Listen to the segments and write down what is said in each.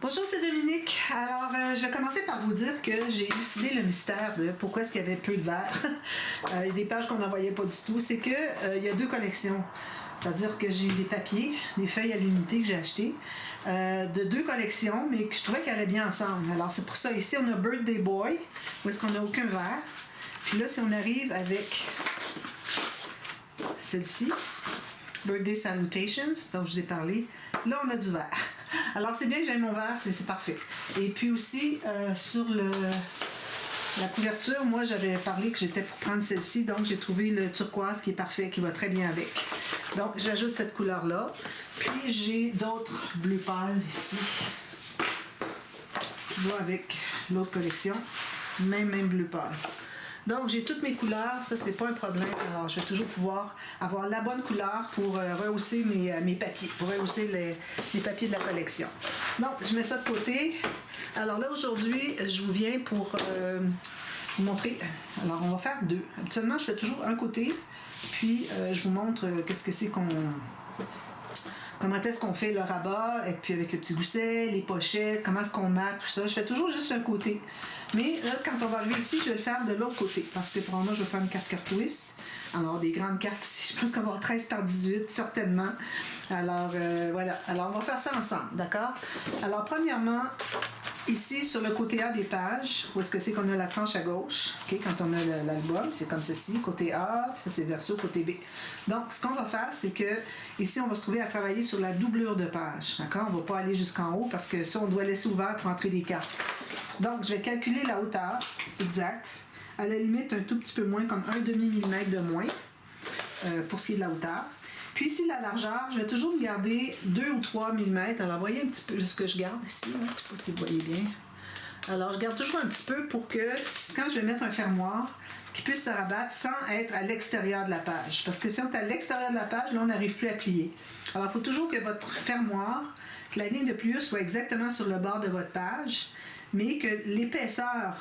Bonjour, c'est Dominique. Alors, je vais commencer par vous dire que j'ai élucidé le mystère de pourquoi est-ce qu'il y avait peu de verre et des pages qu'on n'en voyait pas du tout. C'est que il y a deux collections. C'est-à-dire que j'ai des papiers, des feuilles à l'unité que j'ai achetées, de deux collections, mais que je trouvais qu'elles allaient bien ensemble. Alors, c'est pour ça, ici, on a Birthday Boy, où est-ce qu'on n'a aucun verre. Puis là, si on arrive avec celle-ci, Birthday Salutations, dont je vous ai parlé, là, on a du verre. Alors, c'est bien que j'ai mon verre, c'est parfait. Et puis aussi, sur la couverture, moi, j'avais parlé que j'étais pour prendre celle-ci, donc j'ai trouvé le turquoise qui est parfait, qui va très bien avec. Donc, j'ajoute cette couleur-là. Puis, j'ai d'autres bleu pâle ici, qui vont avec l'autre collection. Même bleu pâle. Donc, j'ai toutes mes couleurs, ça, c'est pas un problème. Alors, je vais toujours pouvoir avoir la bonne couleur pour rehausser mes papiers, pour rehausser les papiers de la collection. Donc, je mets ça de côté. Alors là, aujourd'hui, je vous viens pour vous montrer. Alors, on va faire deux. Habituellement, je fais toujours un côté, puis je vous montre qu'est-ce que c'est comment est-ce qu'on fait le rabat, et puis avec le petit gousset, les pochettes, comment est-ce qu'on marque, tout ça. Je fais toujours juste un côté. Mais là, quand on va arriver ici, je vais le faire de l'autre côté. Parce que pour moi, je vais faire une carte twist. Alors, des grandes cartes ici, je pense qu'on va avoir 13 par 18, certainement. Alors, voilà. Alors, on va faire ça ensemble, d'accord? Alors, premièrement, ici, sur le côté A des pages, où est-ce que c'est qu'on a la tranche à gauche, okay? Quand on a l'album, c'est comme ceci, côté A, puis ça c'est verso, côté B. Donc, ce qu'on va faire, c'est que ici, on va se trouver à travailler sur la doublure de page, d'accord? On ne va pas aller jusqu'en haut, parce que ça, on doit laisser ouvert pour entrer des cartes. Donc, je vais calculer la hauteur exacte, à la limite, un tout petit peu moins, comme un demi-millimètre de moins, pour ce qui est de la hauteur. Puis ici, la largeur, je vais toujours garder 2 ou 3 mm. Alors, voyez un petit peu ce que je garde ici. Hein? Je ne sais pas si vous voyez bien. Alors, je garde toujours un petit peu pour que, quand je vais mettre un fermoir, qu'il puisse se rabattre sans être à l'extérieur de la page. Parce que si on est à l'extérieur de la page, là, on n'arrive plus à plier. Alors, il faut toujours que votre fermoir, que la ligne de pliure soit exactement sur le bord de votre page, mais que l'épaisseur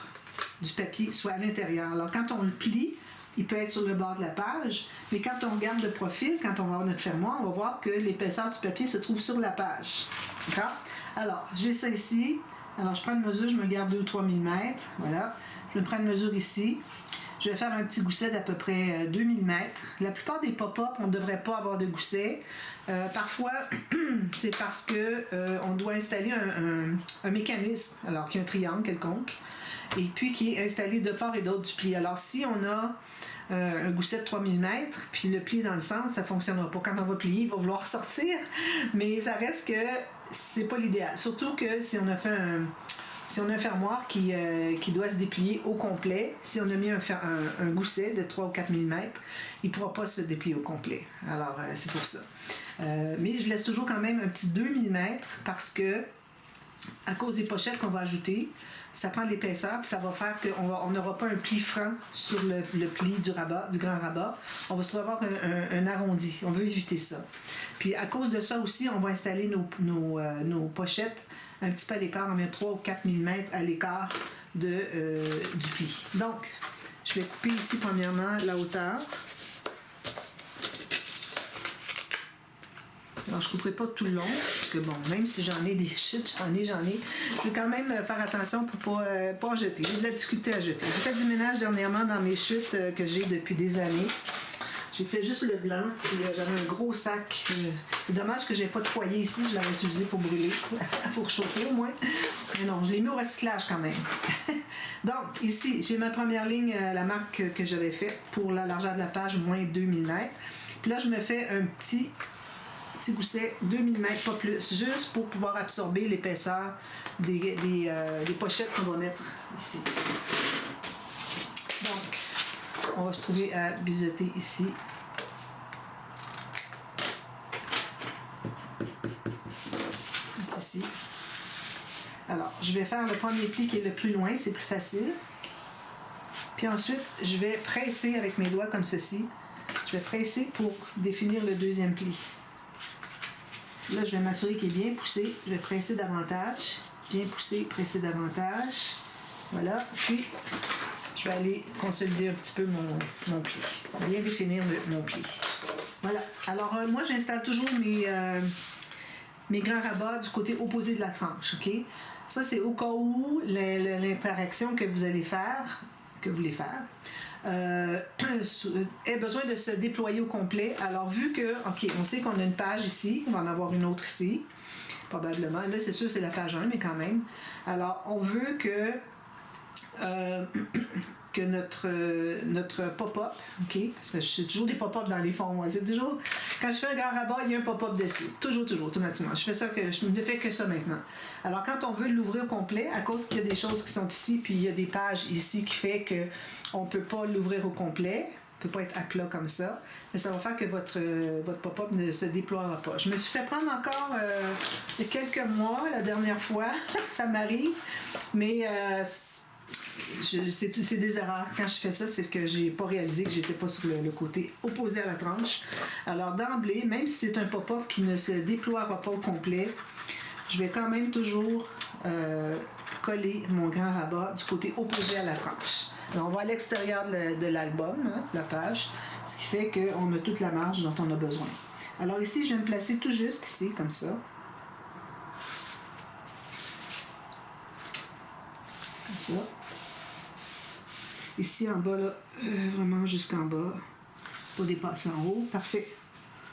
du papier soit à l'intérieur. Alors, quand on le plie, il peut être sur le bord de la page, mais quand on regarde de profil, quand on va avoir notre fermoir, on va voir que l'épaisseur du papier se trouve sur la page. D'accord? Alors, j'ai ça ici. Alors, je prends une mesure, je me garde 2 ou 3 mm. Voilà. Je vais prendre une mesure ici. Je vais faire un petit gousset d'à peu près 2 mm. La plupart des pop-up, on ne devrait pas avoir de gousset. Parfois, c'est parce que on doit installer un mécanisme, alors qu'il y a un triangle quelconque, et puis qui est installé de part et d'autre du pli. Alors, si on a un gousset de 3 mm, puis le pli dans le centre, ça ne fonctionnera pas. Quand on va plier, il va vouloir sortir, mais ça reste que c'est pas l'idéal. Surtout que si on a fait un fermoir qui doit se déplier au complet, si on a mis un gousset de 3 ou 4 mm, il ne pourra pas se déplier au complet. Alors, c'est pour ça. Mais je laisse toujours quand même un petit 2 mm parce que, à cause des pochettes qu'on va ajouter, ça prend de l'épaisseur, puis ça va faire qu'on n'aura pas un pli franc sur le pli du grand rabat. On va se trouver avoir un arrondi. On veut éviter ça. Puis à cause de ça aussi, on va installer nos pochettes un petit peu à l'écart, environ 3 ou 4 mm à l'écart du pli. Donc, je vais couper ici premièrement la hauteur. Alors, je ne couperai pas tout le long, parce que bon, même si j'en ai des chutes, j'en ai. Je vais quand même faire attention pour ne pas en jeter. J'ai de la difficulté à jeter. J'ai fait du ménage dernièrement dans mes chutes que j'ai depuis des années. J'ai fait juste le blanc, puis j'avais un gros sac. C'est dommage que j'ai pas de foyer ici, je l'avais utilisé pour brûler, pour chauffer au moins. Mais non, je l'ai mis au recyclage quand même. Donc, ici, j'ai ma première ligne, la marque que j'avais faite pour la largeur de la page, moins 2 mm. Puis là, je me fais un petit gousset, 2 mm, pas plus, juste pour pouvoir absorber l'épaisseur des pochettes qu'on va mettre ici. Donc, on va se trouver à biseauter ici. Comme ceci. Alors, je vais faire le premier pli qui est le plus loin, c'est plus facile. Puis ensuite, je vais presser avec mes doigts comme ceci. Je vais presser pour définir le deuxième pli. Là, je vais m'assurer qu'il est bien poussé. Je vais presser davantage. Bien poussé, presser davantage. Voilà. Puis, je vais aller consolider un petit peu mon pli. Bien définir mon pli. Voilà. Alors, moi, j'installe toujours mes grands rabats du côté opposé de la tranche, OK? Ça, c'est au cas où l'interaction que vous allez faire, que vous voulez faire, ait besoin de se déployer au complet. Alors, vu que, OK, on sait qu'on a une page ici, on va en avoir une autre ici, probablement. Là, c'est sûr, c'est la page 1, mais quand même. Alors, on veut que que notre pop-up, OK? Parce que je fais toujours des pop-up dans les fonds, moi. C'est toujours, quand je fais un grand rabat, il y a un pop-up dessus. Toujours, automatiquement. Je ne fais que ça maintenant. Alors, quand on veut l'ouvrir au complet, à cause qu'il y a des choses qui sont ici, puis il y a des pages ici qui fait qu'on ne peut pas l'ouvrir au complet, ne peut pas être à plat comme ça, mais ça va faire que votre pop-up ne se déploiera pas. Je me suis fait prendre encore il y a quelques mois, la dernière fois, ça m'arrive, mais c'est des erreurs. Quand je fais ça, c'est que j'ai pas réalisé que j'étais pas sur le côté opposé à la tranche. Alors d'emblée, même si c'est un pop-up qui ne se déploiera pas au complet, je vais quand même toujours coller mon grand rabat du côté opposé à la tranche. Alors on va à l'extérieur de l'album, hein, la page, ce qui fait qu'on a toute la marge dont on a besoin. Alors ici, je vais me placer tout juste ici, comme ça. Comme ça. Ici en bas, là, vraiment jusqu'en bas, pas dépasser en haut, parfait.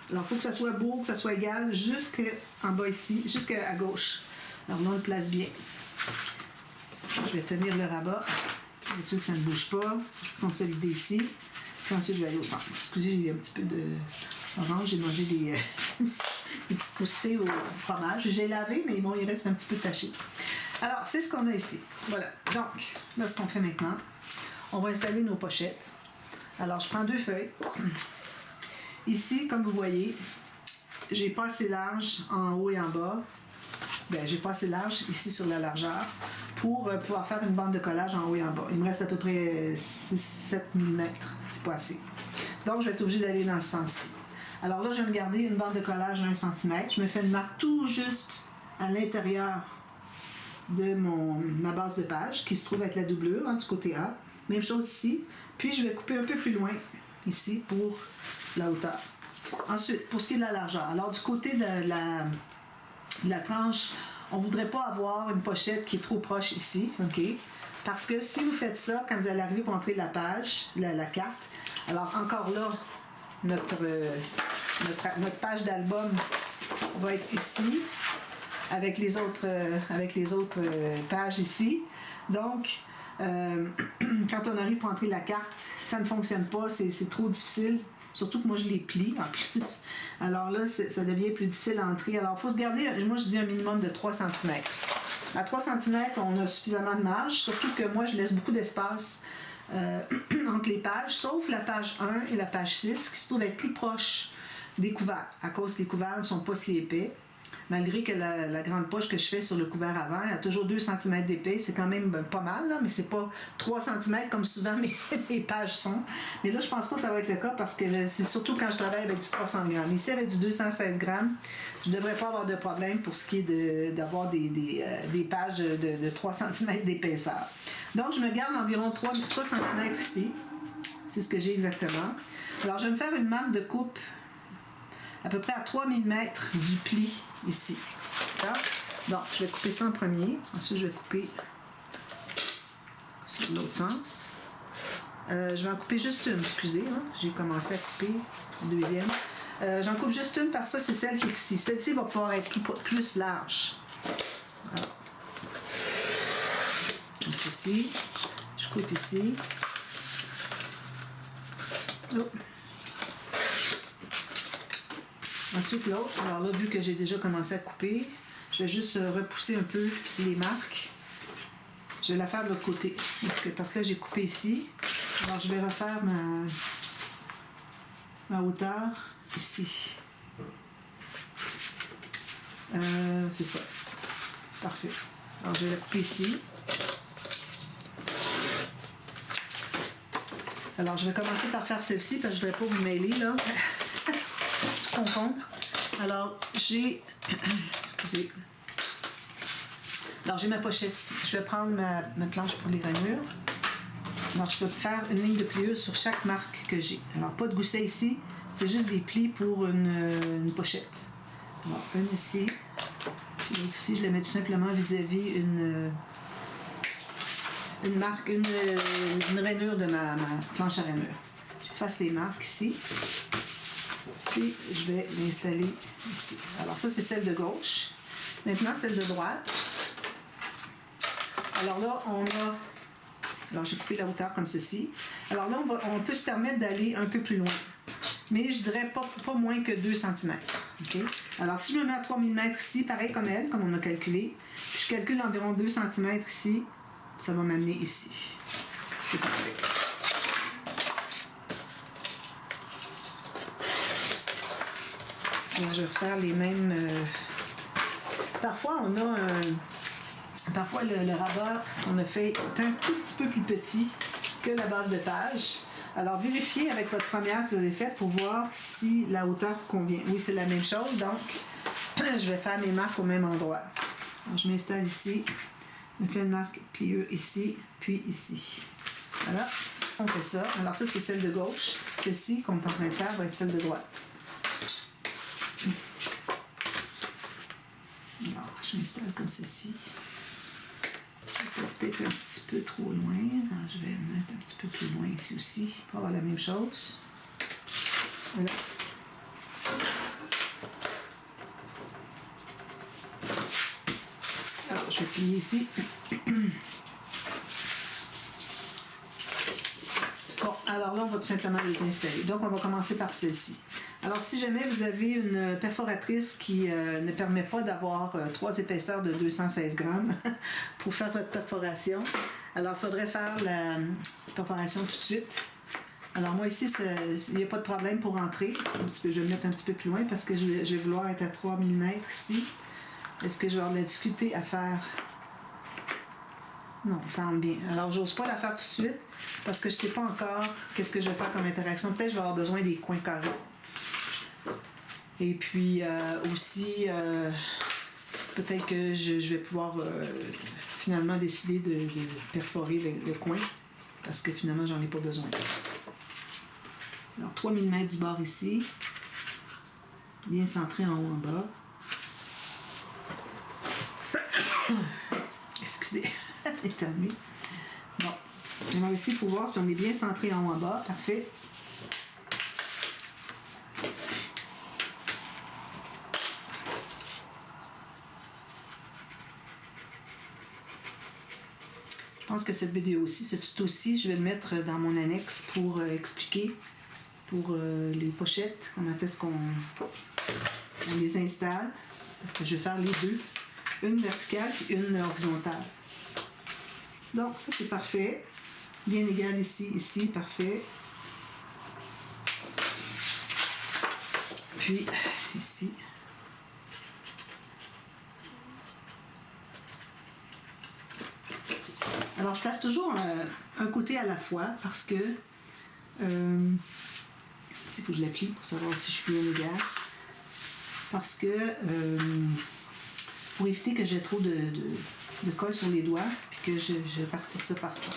Alors il faut que ça soit beau, que ça soit égal, jusqu'en bas ici, jusqu'à gauche. Alors là, on le place bien. Je vais tenir le rabat, bien sûr que ça ne bouge pas. Je vais consolider ici, puis ensuite je vais aller au centre. Excusez, j'ai un petit peu de orange, j'ai mangé des petits croustilles au fromage. J'ai lavé, mais bon, il reste un petit peu taché. Alors, c'est ce qu'on a ici. Voilà. Donc, là, ce qu'on fait maintenant, on va installer nos pochettes. Alors, je prends 2 feuilles. Ici, comme vous voyez, j'ai pas assez large en haut et en bas. Bien, j'ai pas assez large ici sur la largeur pour pouvoir faire une bande de collage en haut et en bas. Il me reste à peu près 6-7 mm. C'est pas assez. Donc, je vais être obligée d'aller dans ce sens-ci. Alors là, je vais me garder une bande de collage de 1 cm. Je me fais une marque tout juste à l'intérieur de ma base de page qui se trouve avec la doublure, hein, du côté A. Même chose ici. Puis je vais couper un peu plus loin ici pour la hauteur. Ensuite, pour ce qui est de la largeur. Alors du côté de la tranche, on ne voudrait pas avoir une pochette qui est trop proche ici, OK? Parce que si vous faites ça, quand vous allez arriver pour entrer la page, la carte, alors encore là, notre page d'album va être ici, avec les autres pages ici. Donc, quand on arrive pour entrer la carte, ça ne fonctionne pas, c'est trop difficile. Surtout que moi, je les plie en plus. Alors là, ça devient plus difficile à entrer. Alors, il faut se garder, moi, je dis un minimum de 3 cm. À 3 cm, on a suffisamment de marge, surtout que moi, je laisse beaucoup d'espace entre les pages, sauf la page 1 et la page 6, qui se trouvent être plus proches des couverts, à cause que les couverts ne sont pas si épais. Malgré que la grande poche que je fais sur le couvert avant, elle a toujours 2 cm d'épais, c'est quand même pas mal, là, mais c'est pas 3 cm comme souvent mes pages sont. Mais là, je pense pas que ça va être le cas parce que c'est surtout quand je travaille avec du 300 grammes. Ici, avec du 216 grammes, je devrais pas avoir de problème pour ce qui est d'avoir des pages de 3 cm d'épaisseur. Donc, je me garde environ 3 cm ici. C'est ce que j'ai exactement. Alors, je vais me faire une marque de coupe à peu près à 3 mm du pli ici. D'accord? Donc, je vais couper ça en premier. Ensuite, je vais couper sur l'autre sens. Je vais en couper juste une, excusez. Hein? J'ai commencé à couper la deuxième. J'en coupe juste une parce que c'est celle qui est ici. Celle-ci va pouvoir être plus large. Alors. Donc, ceci. Je coupe ici. Oh. Ensuite, l'autre, alors là, vu que j'ai déjà commencé à couper, je vais juste repousser un peu les marques. Je vais la faire de l'autre côté. Parce que là, j'ai coupé ici. Alors, je vais refaire ma hauteur ici. C'est ça. Parfait. Alors, je vais la couper ici. Alors, je vais commencer par faire celle-ci parce que je ne vais pas vous mêler, là. Confondre. Alors, j'ai... Excusez. Alors, j'ai ma pochette ici. Je vais prendre ma planche pour les rainures. Alors, je vais faire une ligne de pliure sur chaque marque que j'ai. Alors, pas de gousset ici. C'est juste des plis pour une pochette. Alors, une ici. Puis l'autre ici, je le mets tout simplement vis-à-vis une marque, une rainure de ma planche à rainure. J'efface les marques ici. Puis je vais l'installer ici. Alors ça, c'est celle de gauche. Maintenant, celle de droite. Alors là, on a... Alors j'ai coupé la hauteur comme ceci. Alors là, on peut se permettre d'aller un peu plus loin. Mais je dirais pas moins que 2 cm. Okay? Alors si je me mets à 3 mm ici, pareil comme elle, comme on a calculé, puis je calcule environ 2 cm ici, ça va m'amener ici. C'est parfait. Alors, je vais refaire les mêmes... Parfois, on a Parfois, le rabat qu'on a fait est un tout petit peu plus petit que la base de page. Alors, vérifiez avec votre première que vous avez faite pour voir si la hauteur vous convient. Oui, c'est la même chose, donc je vais faire mes marques au même endroit. Alors, je m'installe ici, je fais une marque pliure ici, puis ici. Voilà, on fait ça. Alors, ça, c'est celle de gauche. Celle-ci qu'on est en train de faire va être celle de droite. Alors, je m'installe comme ceci. Je vais peut-être un petit peu trop loin. Alors, je vais me mettre un petit peu plus loin ici aussi pour avoir la même chose. Voilà. Alors, je vais plier ici. Bon, alors là, on va tout simplement les installer. Donc, on va commencer par celle-ci. Alors, si jamais vous avez une perforatrice qui ne permet pas d'avoir 3 épaisseurs de 216 grammes pour faire votre perforation, alors il faudrait faire la perforation tout de suite. Alors, moi ici, il n'y a pas de problème pour rentrer. Je vais me mettre un petit peu plus loin parce que je vais vouloir être à 3 mm ici. Est-ce que je vais avoir de la difficulté à faire... Non, ça rentre bien. Alors, j'ose pas la faire tout de suite parce que je ne sais pas encore qu'est-ce que je vais faire comme interaction. Peut-être que je vais avoir besoin des coins carrés. Et puis aussi, peut-être que je vais pouvoir finalement décider de perforer le coin parce que finalement, j'en ai pas besoin. Alors, 3 mm du bord ici, bien centré en haut en bas. Excusez, éternué. Bon, alors ici, il faut voir si on est bien centré en haut en bas. Parfait. Je pense que cette vidéo-ci, ce tuto-ci, je vais le mettre dans mon annexe pour expliquer pour les pochettes, comment est-ce qu'on les installe. Parce que je vais faire les deux, une verticale et une horizontale. Donc, ça c'est parfait. Bien égal ici, ici, parfait. Puis, ici. Alors, je place toujours un côté à la fois parce que il faut que je l'appuie pour savoir si je suis bien égale. Parce que pour éviter que j'ai trop de colle sur les doigts puis que je partisse ça partout.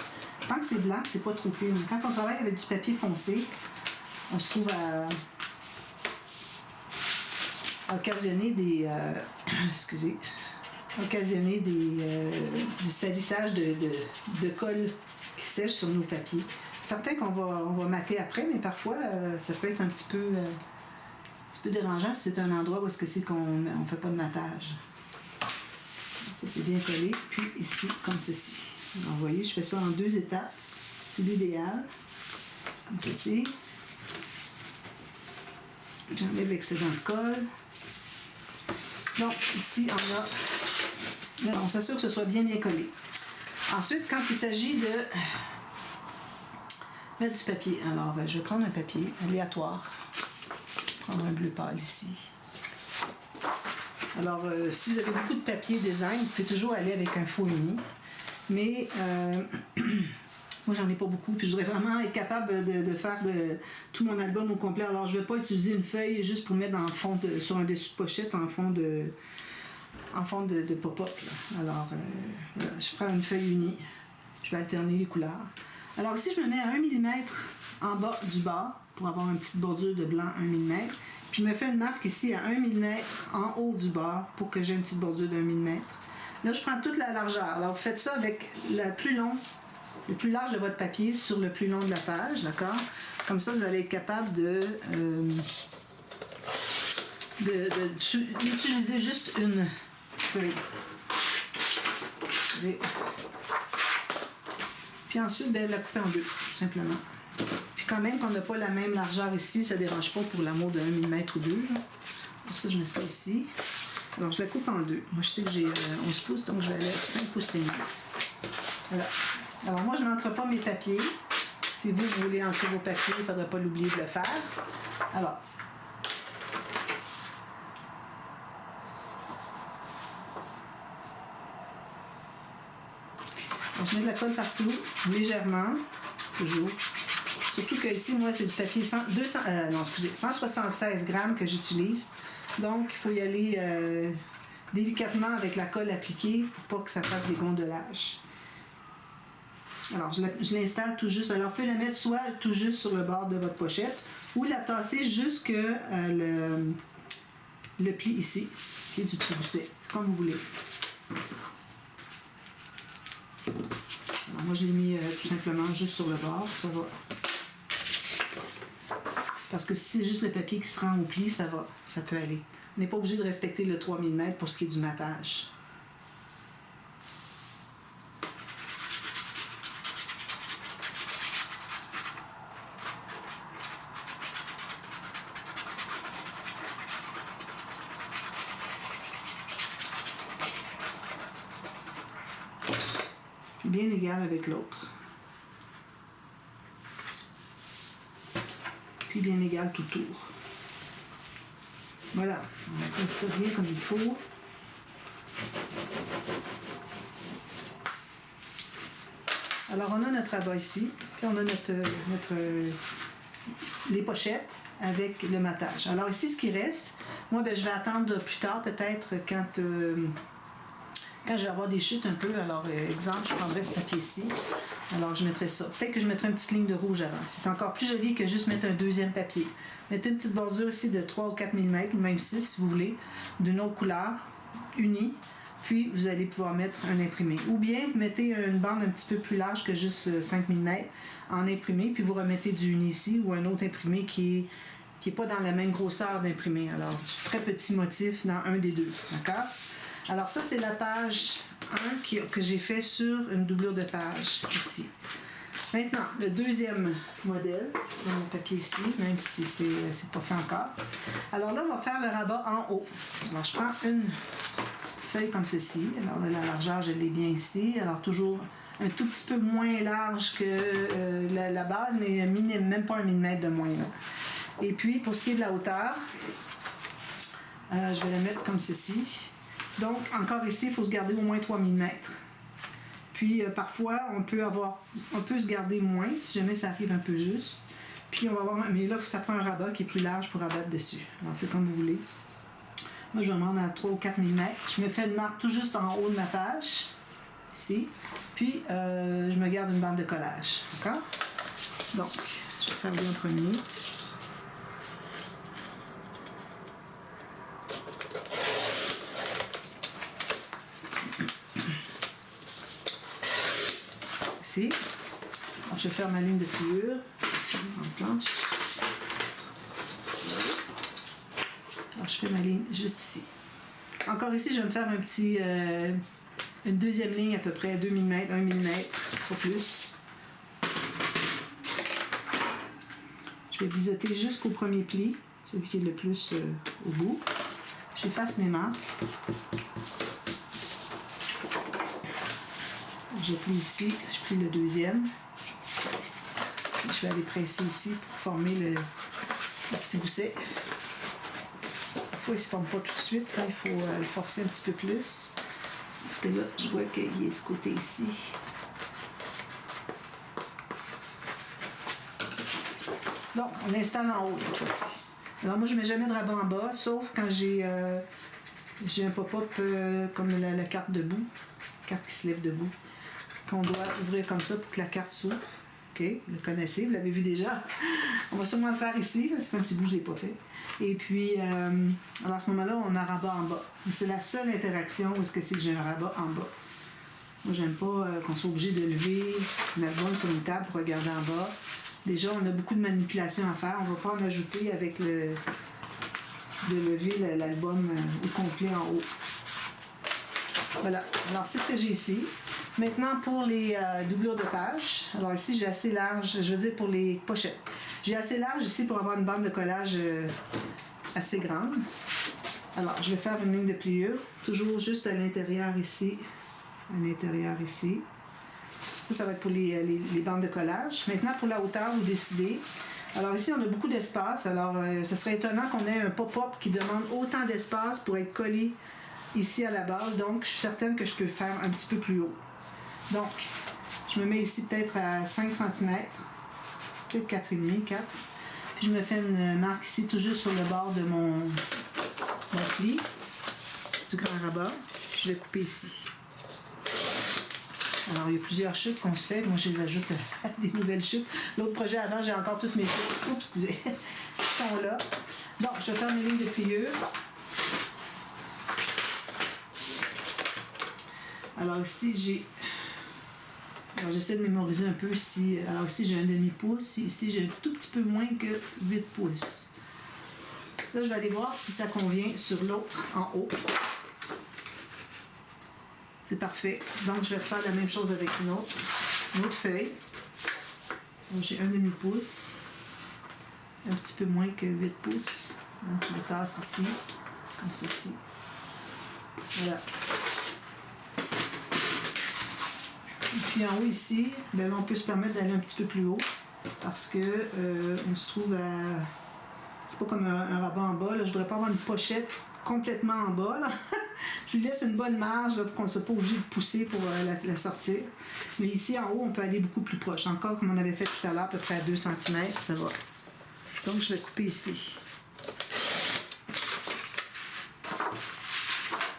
Tant que c'est blanc, c'est pas trop pire. Mais quand on travaille avec du papier foncé, on se trouve à occasionner des du salissage de colle qui sèche sur nos papiers. Certains qu'on va mater après, mais parfois ça peut être un petit peu dérangeant si c'est un endroit où est-ce que c'est qu'on ne fait pas de matage. Ça c'est bien collé. Puis ici, comme ceci. Alors, vous voyez, je fais ça en 2 étapes. C'est l'idéal. Comme ceci. J'enlève l'excédent de colle. Donc, ici, on a... Là, on s'assure que ce soit bien collé. Ensuite, quand il s'agit de mettre du papier, alors je vais prendre un papier aléatoire. Prendre un bleu pâle ici. Alors, si vous avez beaucoup de papier design, vous pouvez toujours aller avec un faux uni. Mais moi, j'en ai pas beaucoup. Puis je voudrais vraiment être capable de faire tout mon album au complet. Alors, je ne vais pas utiliser une feuille juste pour mettre sur un dessus de pochette en fond de pop-up. Alors, voilà, je prends une feuille unie. Je vais alterner les couleurs. Alors ici, je me mets à 1 mm en bas du bas pour avoir une petite bordure de blanc 1 mm. Je me fais une marque ici à 1 mm en haut du bord pour que j'ai une petite bordure d'1 mm. Là, je prends toute la largeur. Alors, vous faites ça avec le plus large de votre papier sur le plus long de la page, d'accord? Comme ça, vous allez être capable d'utiliser juste une feuille. Puis ensuite, la couper en deux, tout simplement. Puis quand même qu'on n'a pas la même largeur ici, ça ne dérange pas pour l'amour de 1 mm ou 2. Pour ça, je mets ça ici. Alors, je la coupe en deux. Moi, je sais que j'ai 11 pouces, donc je vais aller à 5 pouces et demi. Voilà. Alors, moi, je n'entre pas mes papiers. Si vous voulez entrer vos papiers, il ne faudra pas l'oublier de le faire. Alors, je mets de la colle partout, légèrement, toujours. Surtout que ici, moi, c'est du papier 176 grammes que j'utilise. Donc, il faut y aller délicatement avec la colle appliquée pour pas que ça fasse des gondolages. Alors, je l'installe tout juste. Alors, vous pouvez la mettre soit tout juste sur le bord de votre pochette ou la tasser jusque le pli ici, qui est du petit gousset. C'est comme vous voulez. Alors, moi, je l'ai mis tout simplement juste sur le bord. Ça va. Parce que si c'est juste le papier qui se rend au pli, ça va. Ça peut aller. On n'est pas obligé de respecter le 3 mm pour ce qui est du matage. Bien égal avec l'autre. Puis bien égal tout tour. Voilà, on va faire ça bien comme il faut. Alors on a notre rabat ici, puis on a les pochettes avec le matage. Alors ici, ce qui reste, moi je vais attendre plus tard, peut-être quand je vais avoir des chutes un peu. Alors exemple, je prendrai ce papier-ci. Alors je mettrai ça. Peut-être que je mettrai une petite ligne de rouge avant. C'est encore plus joli que juste mettre un deuxième papier. Mettez une petite bordure ici de 3 ou 4 mm, ou même 6 si vous voulez, d'une autre couleur, unie. Puis vous allez pouvoir mettre un imprimé. Ou bien mettez une bande un petit peu plus large que juste 5 mm en imprimé, puis vous remettez du uni ici ou un autre imprimé qui est pas dans la même grosseur d'imprimé. Alors du très petit motif dans un des deux. D'accord? Alors ça, c'est la page 1 que j'ai fait sur une doublure de page ici. Maintenant, le deuxième modèle, dans mon papier ici, même si c'est pas fait encore. Alors là, on va faire le rabat en haut. Alors je prends une feuille comme ceci. Alors là, la largeur, je l'ai bien ici. Alors toujours un tout petit peu moins large que la base, mais même pas 1 mm de moins. Là. Et puis, pour ce qui est de la hauteur, je vais la mettre comme ceci. Donc, encore ici, il faut se garder au moins 3 mm. Puis, parfois, on peut se garder moins, si jamais ça arrive un peu juste. Puis, on va avoir... Mais là, ça prend un rabat qui est plus large pour abattre dessus. Alors, c'est comme vous voulez. Moi, je vais me rendre à 3 ou 4 mm. Je me fais une marque tout juste en haut de ma page, ici. Puis, je me garde une bande de collage. D'accord? Donc, je vais faire lui en premier. Ici. Alors, je vais faire ma ligne de pliure en planche. Alors, je fais ma ligne juste ici. Encore ici, je vais me faire une deuxième ligne à peu près 2 mm, 1 mm, pas plus. Je vais biseauter jusqu'au premier pli, celui qui est le plus au bout. J'efface mes marques. Je plie ici, je plie le deuxième. Puis je vais aller presser ici pour former le petit gousset. Parfois, il ne se forme pas tout de suite. Là, il faut le forcer un petit peu plus. Parce que là, je vois qu'il y a ce côté ici. Bon, on l'installe en haut cette fois-ci. Alors moi, je ne mets jamais de rabat en bas, sauf quand j'ai un pop-up comme la carte debout, carte qui se lève debout, qu'on doit ouvrir comme ça pour que la carte s'ouvre. OK? Vous le connaissez, vous l'avez vu déjà. On va sûrement le faire ici. Là, ça fait un petit bout que je ne l'ai pas fait. Et puis, alors à ce moment-là, on a un rabat en bas. C'est la seule interaction où est-ce que c'est que j'ai un rabat en bas. Moi, j'aime pas qu'on soit obligé de lever un album sur une table pour regarder en bas. Déjà, on a beaucoup de manipulations à faire. On ne va pas en ajouter avec de lever l'album au complet en haut. Voilà. Alors, c'est ce que j'ai ici. Maintenant, pour les doublures de page. Alors ici, j'ai assez large, je veux dire pour les pochettes. J'ai assez large ici pour avoir une bande de collage assez grande. Alors, je vais faire une ligne de pliure. Toujours juste à l'intérieur ici. À l'intérieur ici. Ça va être pour les bandes de collage. Maintenant, pour la hauteur, vous décidez. Alors ici, on a beaucoup d'espace. Alors, ce serait étonnant qu'on ait un pop-up qui demande autant d'espace pour être collé ici à la base. Donc, je suis certaine que je peux le faire un petit peu plus haut. Donc, je me mets ici peut-être à 5 cm. Peut-être 4,5, 4. Puis je me fais une marque ici, tout juste sur le bord de mon pli du grand rabat. Puis je vais couper ici. Alors, il y a plusieurs chutes qu'on se fait. Moi, je les ajoute à des nouvelles chutes. L'autre projet avant, j'ai encore toutes mes chutes. Oups, excusez. Qui sont là. Bon, je vais faire mes lignes de pliure. Alors ici, j'ai... Alors, j'essaie de mémoriser un peu ici. Alors ici, j'ai un demi-pouce. Ici, j'ai un tout petit peu moins que 8 pouces. Là, je vais aller voir si ça convient sur l'autre en haut. C'est parfait. Donc, je vais faire la même chose avec une autre feuille. Donc, j'ai un demi-pouce. Un petit peu moins que 8 pouces. Donc, je le tasse ici, comme ceci. Voilà. Et puis en haut ici, ben là, on peut se permettre d'aller un petit peu plus haut parce que on se trouve à... C'est pas comme un rabat en bas. Là. Je voudrais pas avoir une pochette complètement en bas. Là. Je lui laisse une bonne marge là, pour qu'on ne soit pas obligé de pousser pour la sortir. Mais ici, en haut, on peut aller beaucoup plus proche. Encore comme on avait fait tout à l'heure, à peu près à 2 cm, ça va. Donc, je vais couper ici.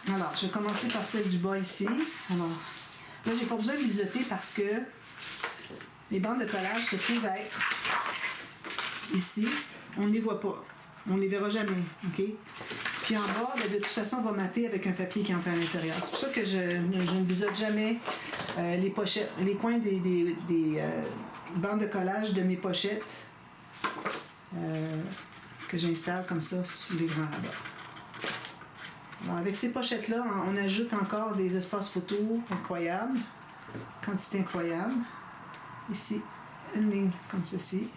Alors, je vais commencer par celle du bas ici. Alors, là, j'ai pas besoin de lisoter parce que les bandes de collage se trouvent à être ici. On ne les voit pas. On ne les verra jamais. OK? Puis en bas, de toute façon, on va mater avec un papier qui entre à l'intérieur. C'est pour ça que je ne biseaute jamais les pochettes, les coins des bandes de collage de mes pochettes que j'installe comme ça sous les grands rabats. Alors, avec ces pochettes-là, on ajoute encore des espaces photos incroyables, quantité incroyable. Ici, une ligne comme ceci.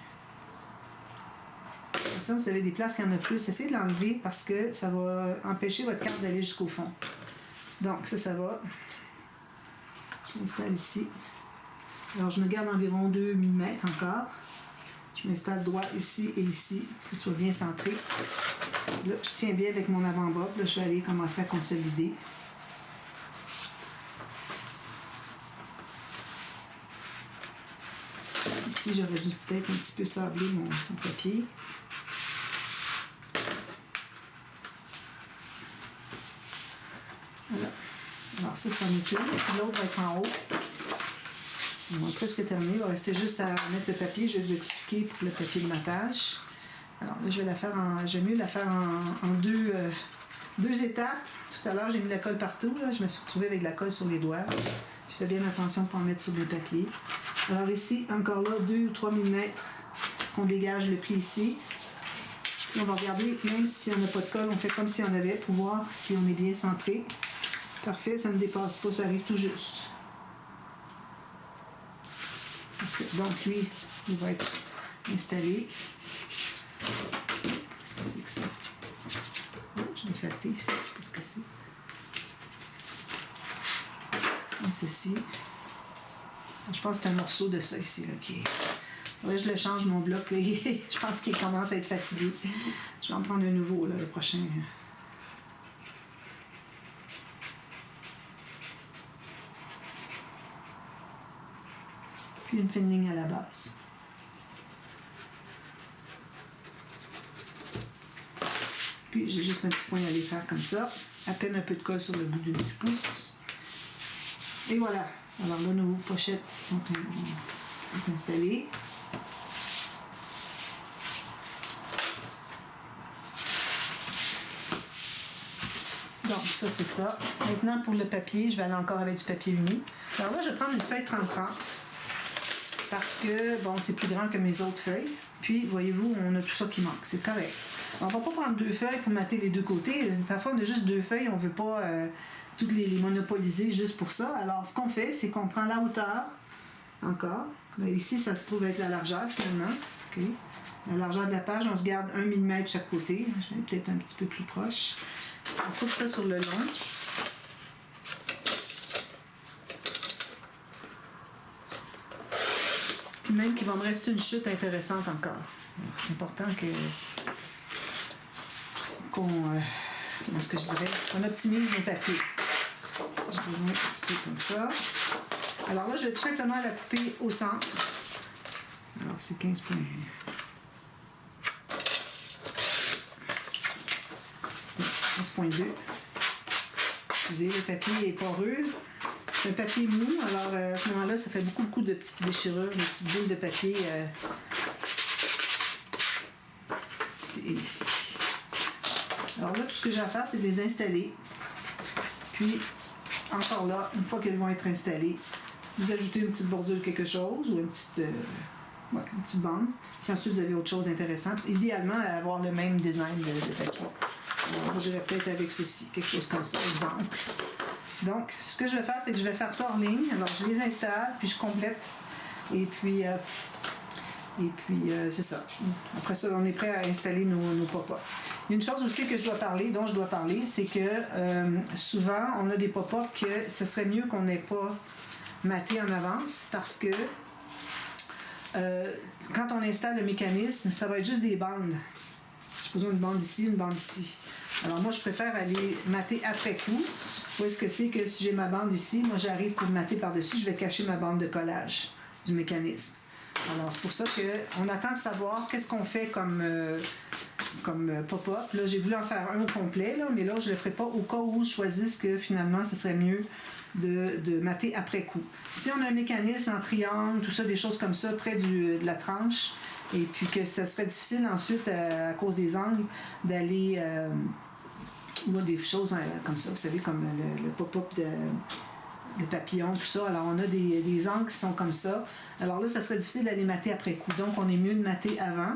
Attention, vous avez des places qui en a plus. Essayez de l'enlever parce que ça va empêcher votre carte d'aller jusqu'au fond. Donc, ça va. Je m'installe ici. Alors, je me garde environ 2 mm encore. Je m'installe droit ici et ici, que ce soit bien centré. Là, je tiens bien avec mon avant-bras. Là, je vais aller commencer à consolider. Ici, j'aurais dû peut-être un petit peu sabler mon papier. Voilà. Alors ça en est une. L'autre va être en haut. On va presque terminer. Il va rester juste à mettre le papier. Je vais vous expliquer pour le papier de matage. Alors là, je vais la faire j'aime mieux la faire en deux étapes. Tout à l'heure, j'ai mis la colle partout. Là. Je me suis retrouvée avec de la colle sur les doigts. Je fais bien attention pour en mettre sur le papier. Alors ici, encore là, 2 ou 3 mm qu'on dégage le pli ici. Puis on va regarder, même si on n'a pas de colle, on fait comme si on avait pour voir si on est bien centré. Parfait, ça ne dépasse pas, ça arrive tout juste. Donc lui, il va être installé. Qu'est-ce que c'est que ça? Oh, je l'ai salté ici, je ne sais pas ce que c'est. Comme ceci. Je pense que c'est un morceau de ça ici. Là, là, je le change, mon bloc. Là, je pense qu'il commence à être fatigué. Je vais en prendre un nouveau, là, le prochain. Puis une fine ligne à la base. Puis j'ai juste un petit point à aller faire comme ça. À peine un peu de colle sur le bout du pouce. Et voilà. Alors là, nos pochettes sont est installé. Donc, ça, c'est ça. Maintenant, pour le papier, je vais aller encore avec du papier uni. Alors là, je vais prendre une feuille 30-30 parce que, bon, c'est plus grand que mes autres feuilles. Puis, voyez-vous, on a tout ça qui manque. C'est correct. On ne va pas prendre 2 feuilles pour mater les 2 côtés. Parfois, on a juste 2 feuilles. On ne veut pas toutes les monopoliser juste pour ça. Alors, ce qu'on fait, c'est qu'on prend la hauteur, encore. Là, ici, ça se trouve avec la largeur, finalement. OK. La largeur de la page, on se garde 1 mm chaque côté. Je vais peut-être un petit peu plus proche. On coupe ça sur le long. Puis même qu'il va me rester une chute intéressante encore. C'est important qu'on ce que je dirais, qu'on optimise nos papiers. Si j'ai besoin un petit peu comme ça. Alors là, je vais tout simplement la couper au centre. Alors c'est 15 points. 15.2. Excusez, le papier est poreux. C'est un papier mou, alors à ce moment-là, ça fait beaucoup de petites déchirures, de petites boules de papier ici et ici. Alors là, tout ce que j'ai à faire, c'est de les installer. Puis, encore là, une fois qu'elles vont être installées, vous ajoutez une petite bordure de quelque chose ou une petite bande. Puis ensuite, vous avez autre chose d'intéressant. Idéalement, avoir le même design de papier. Alors, j'irai peut-être avec ceci, quelque chose comme ça, exemple. Donc, ce que je vais faire, c'est que je vais faire ça en ligne. Alors, je les installe, puis je complète. Et puis c'est ça. Après ça, on est prêt à installer nos pop-up. Il y a une chose aussi dont je dois parler, c'est que souvent, on a des pop-up que ce serait mieux qu'on n'ait pas maté en avance parce que quand on installe le mécanisme, ça va être juste des bandes. Supposons une bande ici, une bande ici. Alors moi, je préfère aller mater après coup. Où est-ce que c'est que si j'ai ma bande ici, moi j'arrive pour mater par-dessus, je vais cacher ma bande de collage du mécanisme. Alors c'est pour ça qu'on attend de savoir qu'est-ce qu'on fait comme pop-up. Là, j'ai voulu en faire un au complet, là, mais là, je ne le ferai pas au cas où je choisisse que finalement, ce serait mieux de mater après coup. Si on a un mécanisme en triangle, tout ça, des choses comme ça, près de la tranche, et puis que ça serait difficile ensuite, à cause des angles, d'aller... ou des choses comme ça, vous savez, comme le pop-up de papillon, tout ça. Alors, on a des angles qui sont comme ça. Alors là, ça serait difficile d'aller mater après coup. Donc, on est mieux de mater avant.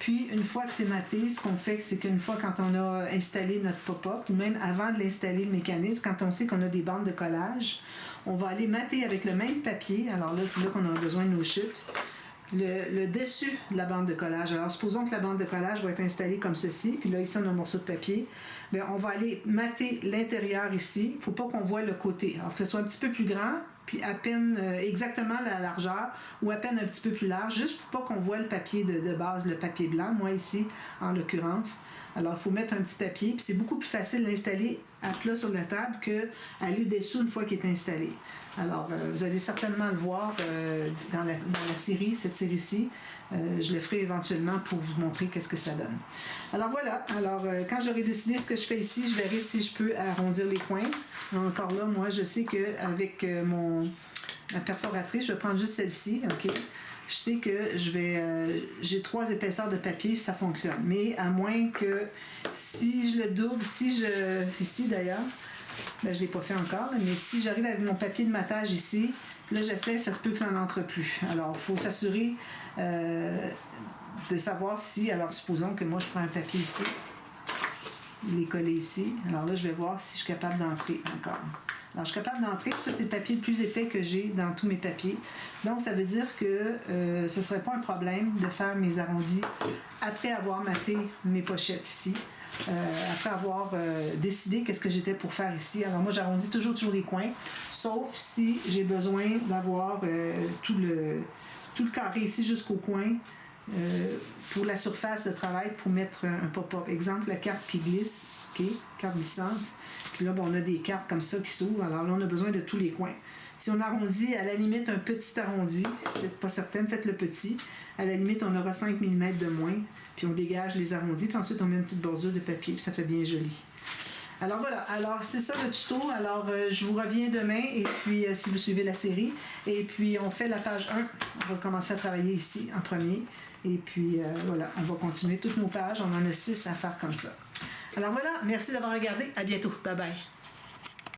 Puis, une fois que c'est maté, ce qu'on fait, c'est qu'une fois, quand on a installé notre pop-up, ou même avant de l'installer, le mécanisme, quand on sait qu'on a des bandes de collage, on va aller mater avec le même papier. Alors là, c'est là qu'on a besoin de nos chutes. Le dessus de la bande de collage. Alors, supposons que la bande de collage va être installée comme ceci, puis là, ici, on a un morceau de papier. Bien, on va aller mater l'intérieur ici. Il ne faut pas qu'on voit le côté. Alors, que ce soit un petit peu plus grand, puis à peine exactement la largeur, ou à peine un petit peu plus large, juste pour pas qu'on voit le papier de base, le papier blanc, moi ici, en l'occurrence. Alors, il faut mettre un petit papier, puis c'est beaucoup plus facile d'installer à plat sur la table qu'aller dessous une fois qu'il est installé. Alors, vous allez certainement le voir dans la série, cette série-ci. Je le ferai éventuellement pour vous montrer qu'est-ce que ça donne. Alors voilà, quand j'aurai décidé ce que je fais ici, je verrai si je peux arrondir les coins. Encore là, moi, je sais qu'avec ma perforatrice, je vais prendre juste celle-ci, OK? Je sais que j'ai 3 épaisseurs de papier, ça fonctionne. Mais à moins que si je le double, ici d'ailleurs, ben, je ne l'ai pas fait encore, mais si j'arrive avec mon papier de matage ici, là j'essaie, ça se peut que ça n'entre plus. Alors, il faut s'assurer de savoir si, alors supposons que moi je prends un papier ici, il est collé ici, alors là je vais voir si je suis capable d'entrer encore. Alors je suis capable d'entrer, puis ça c'est le papier le plus épais que j'ai dans tous mes papiers. Donc ça veut dire que ce ne serait pas un problème de faire mes arrondis après avoir maté mes pochettes ici. Après avoir décidé qu'est-ce que j'étais pour faire ici. Alors moi j'arrondis toujours les coins, sauf si j'ai besoin d'avoir tout le carré ici jusqu'au coin pour la surface de travail pour mettre un pop-up. Exemple, la carte qui glisse, OK? Carte glissante. Puis là, on a des cartes comme ça qui s'ouvrent. Alors là, on a besoin de tous les coins. Si on arrondit, à la limite, un petit arrondi, c'est pas certain, faites le petit. À la limite, on aura 5 mm de moins. Puis on dégage les arrondis. Puis ensuite, on met une petite bordure de papier. Puis ça fait bien joli. Alors voilà, alors c'est ça le tuto. Alors je vous reviens demain et puis si vous suivez la série. Et puis on fait la page 1. On va commencer à travailler ici en premier. Et puis voilà, on va continuer toutes nos pages. On en a 6 à faire comme ça. Alors voilà, merci d'avoir regardé. À bientôt. Bye bye.